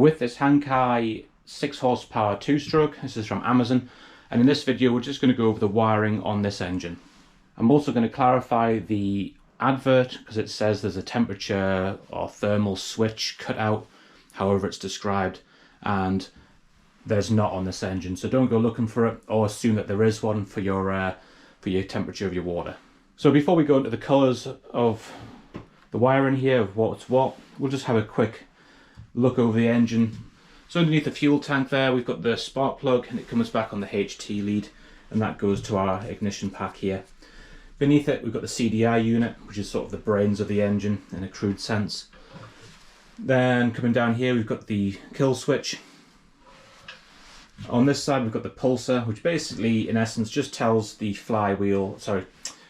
with this Hangkai 6 horsepower 2-stroke. This is from Amazon, and in this video we're just going to go over the wiring on this engine. I'm also going to clarify the advert because it says there's a temperature or thermal switch cut out, however it's described, and there's not on this engine, so don't go looking for it or assume that there is one for your temperature of your water. So before we go into the colours of the wiring here, of what's what, we'll just have a quick look over the engine. So underneath the fuel tank there we've got the spark plug, and it comes back on the HT lead, and that goes to our ignition pack here. Beneath it we've got the CDI unit, which is sort of the brains of the engine in a crude sense. Then coming down here we've got the kill switch. On this side we've got the pulsar, which basically in essence just tells the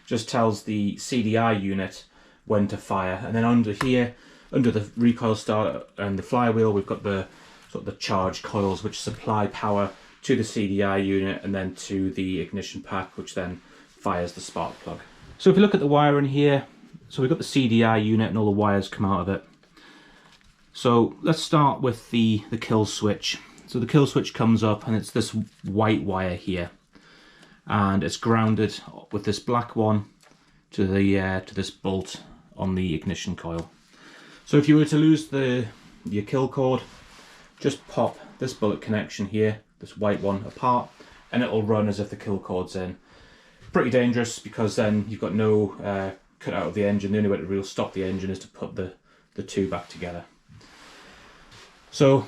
just tells the CDI unit when to fire. And then under here, under the recoil starter and the flywheel, we've got the sort of the charge coils which supply power to the CDI unit and then to the ignition pack, which then fires the spark plug. So if you look at the wiring here, so we've got the CDI unit and all the wires come out of it. So let's start with the kill switch. So the kill switch comes up and it's this white wire here, and it's grounded with this black one to this bolt on the ignition coil. So if you were to lose your kill cord, just pop this bullet connection here, this white one, apart, and it'll run as if the kill cord's in. Pretty dangerous because then you've got no cut out of the engine. The only way to really stop the engine is to put the two back together. So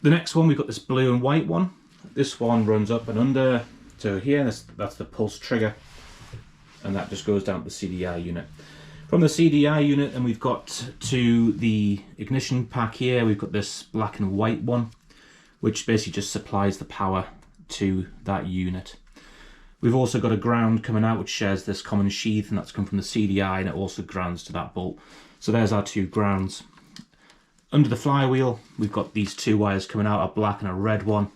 the next one, we've got this blue and white one. This one runs up and under to here, and that's the pulse trigger, and that just goes down to the CDI unit. From the CDI unit, and we've got to the ignition pack here, we've got this black and white one, which basically just supplies the power to that unit. We've also got a ground coming out which shares this common sheath, and that's come from the CDI, and it also grounds to that bolt. So there's our two grounds. Under the flywheel we've got these two wires coming out, a black and a red one,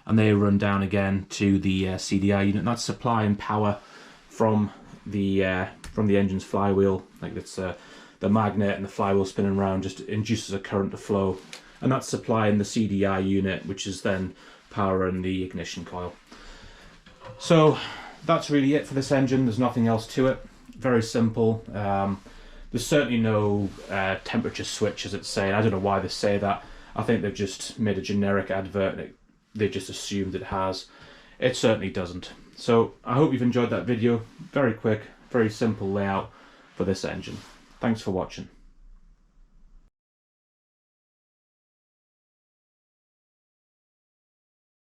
and they run down again to the CDI unit, and that's supplying power from the engine's flywheel. Like it's the magnet and the flywheel spinning around just induces a current to flow, and that's supplying the CDI unit, which is then powering the ignition coil. So that's really it for this engine. There's nothing else to it. Very simple. There's certainly no temperature switch, as it's saying. I don't know why they say that. I think they've just made a generic advert and they just assumed it has. It certainly doesn't. So I hope you've enjoyed that video. Very quick, very simple layout for this engine. Thanks for watching.